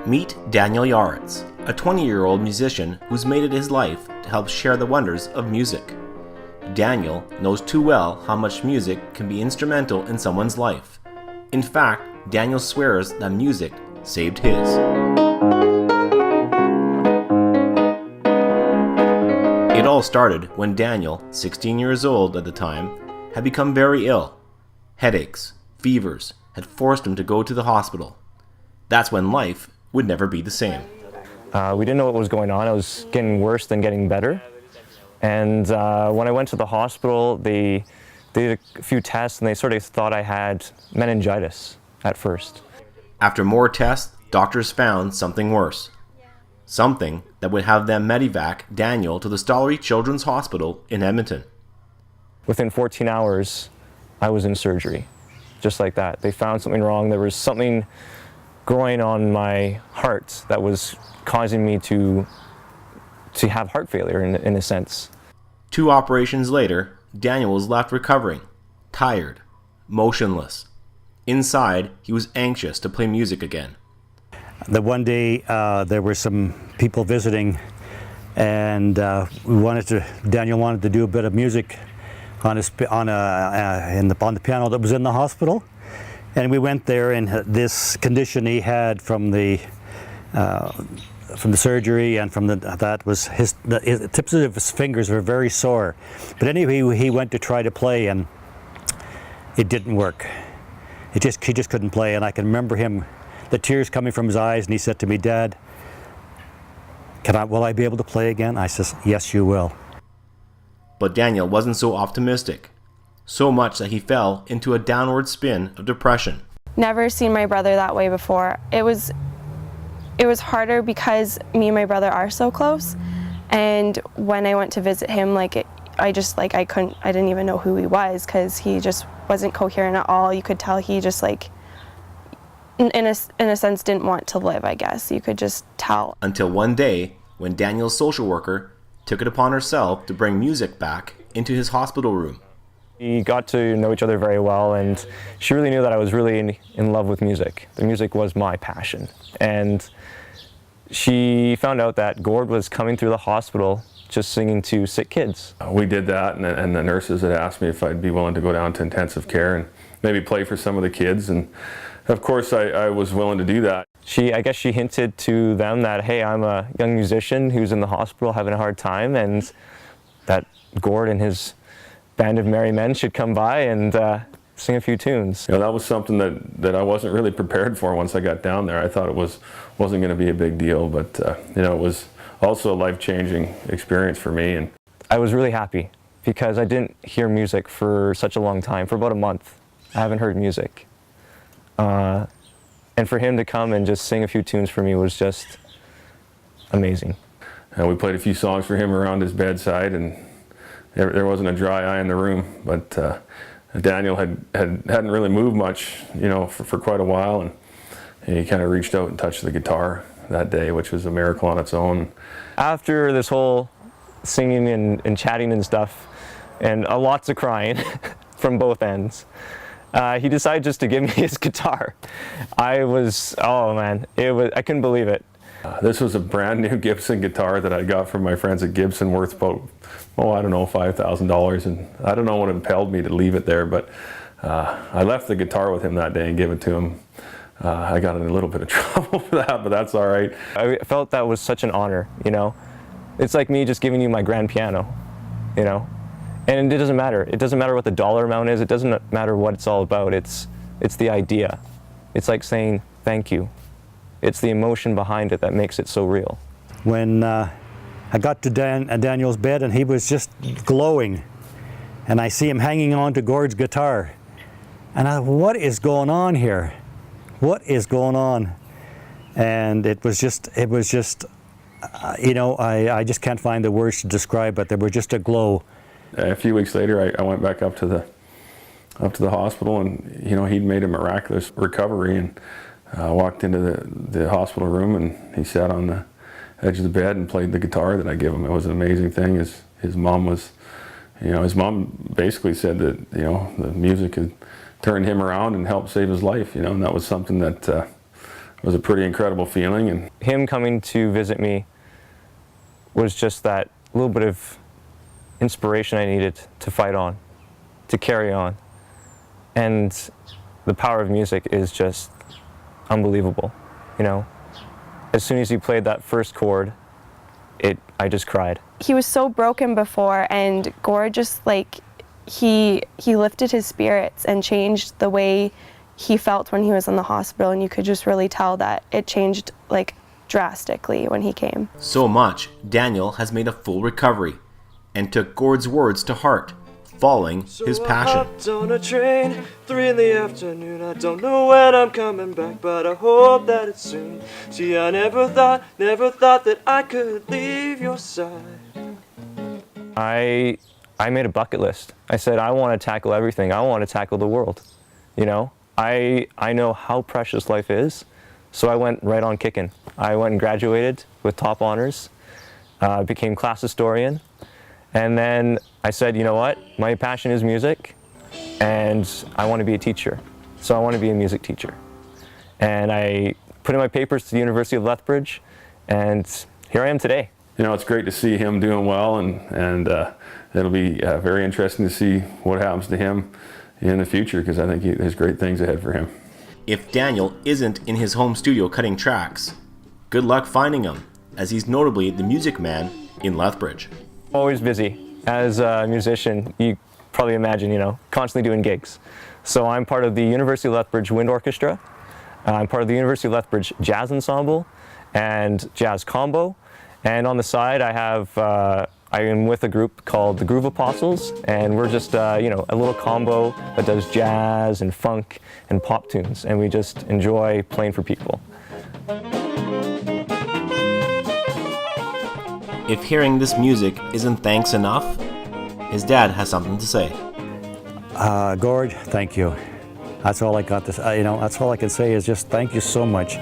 Meet Daniel Yaretz, a 20-year-old musician who's made it his life to help share the wonders of music. Daniel knows too well how much music can be instrumental in someone's life. In fact, Daniel swears that music saved his. It all started when Daniel, 16 years old at the time, had become very ill. Headaches, fevers had forced him to go to the hospital. That's when life would never be the same. We didn't know what was going on. It was getting worse than getting better. And when I went to the hospital, they did a few tests and they sort of thought I had meningitis at first. After more tests, doctors found something worse. Something that would have them medevac Daniel to the Stollery Children's Hospital in Edmonton. Within 14 hours, I was in surgery, just like that. They found something wrong. There was something growing on my heart that was causing me to have heart failure in a sense. 2 operations later, Daniel was left recovering, tired, motionless. Inside, he was anxious to play music again. The one day there were some people visiting, and Daniel wanted to do a bit of music on the piano that was in the hospital. And we went there, and this condition he had from the surgery and from that was the tips of his fingers were very sore. But anyway, he went to try to play, and it didn't work. He just couldn't play, and I can remember him, the tears coming from his eyes, and he said to me, "Dad, will I be able to play again?" I says, "Yes, you will." But Daniel wasn't so optimistic. So much that he fell into a downward spin of depression. Never seen my brother that way before. It was harder because me and my brother are so close, and when I went to visit him, I didn't even know who he was because he just wasn't coherent at all. You could tell he just in a sense didn't want to live, I guess. You could just tell. Until one day when Daniel's social worker took it upon herself to bring music back into his hospital room. We got to know each other very well, and she really knew that I was really in love with music. The music was my passion. And she found out that Gord was coming through the hospital just singing to sick kids. We did that, and the nurses had asked me if I'd be willing to go down to intensive care and maybe play for some of the kids. And of course, I was willing to do that. I guess she hinted to them that, hey, I'm a young musician who's in the hospital having a hard time, and that Gord and his band of merry men should come by and sing a few tunes. You know, that was something that I wasn't really prepared for once I got down there. I thought it wasn't going to be a big deal, but it was also a life-changing experience for me. And I was really happy because I didn't hear music for such a long time. For about a month, I haven't heard music. And for him to come and just sing a few tunes for me was just amazing. And we played a few songs for him around his bedside, and there wasn't a dry eye in the room. But Daniel hadn't really moved much, for quite a while, and he kind of reached out and touched the guitar that day, which was a miracle on its own. After this whole singing and chatting and stuff, and lots of crying from both ends, he decided just to give me his guitar. I couldn't believe it. This was a brand new Gibson guitar that I got from my friends at Gibson, worth about, $5,000, and I don't know what impelled me to leave it there, but I left the guitar with him that day and gave it to him. I got in a little bit of trouble for that, but that's all right. I felt that was such an honor, It's like me just giving you my grand piano, And it doesn't matter. It doesn't matter what the dollar amount is. It doesn't matter what it's all about. It's the idea. It's like saying thank you. It's the emotion behind it that makes it so real. When I got to Daniel's bed, and he was just glowing, and I see him hanging on to Gord's guitar, and I thought, what is going on here? What is going on? And it was just I just can't find the words to describe it. There was just a glow. A few weeks later, I went back up to the hospital, and he'd made a miraculous recovery, and walked into the hospital room, and he sat on the edge of the bed and played the guitar that I gave him. It was an amazing thing. His mom was, his mom basically said that the music had turned him around and helped save his life. And that was something that was a pretty incredible feeling. And Him coming to visit me was just that little bit of inspiration I needed to fight on, to carry on. And the power of music is just unbelievable, you know. As soon as he played that first chord, I just cried. He was so broken before, and Gord just like, he lifted his spirits and changed the way he felt when he was in the hospital, and you could just really tell that it changed like drastically when he came. So much, Daniel has made a full recovery and took Gord's words to heart, following his passion. I hopped on a train, 3 in the afternoon. I don't know when I'm coming back, but I hope that it's soon. See, I never thought that I could leave your side. I made a bucket list. I said, I want to tackle everything. I want to tackle the world. You know, I know how precious life is, so I went right on kicking. I went and graduated with top honors, became class historian, and then I said, you know what, my passion is music, and I want to be a teacher. So I want to be a music teacher. And I put in my papers to the University of Lethbridge, and here I am today. you know, it's great to see him doing well, and it'll be very interesting to see what happens to him in the future, because I think there's great things ahead for him. If Daniel isn't in his home studio cutting tracks, good luck finding him, as he's notably the music man in Lethbridge. Always busy. As a musician, you probably imagine, you know, constantly doing gigs. So I'm part of the University of Lethbridge Wind Orchestra. I'm part of the University of Lethbridge Jazz Ensemble and Jazz Combo. And on the side, I am with a group called the Groove Apostles, and we're just, you know, a little combo that does jazz and funk and pop tunes, and we just enjoy playing for people. If hearing this music isn't thanks enough, his dad has something to say. Gord, thank you. That's all I got to say. You know, that's all I can say is just thank you so much.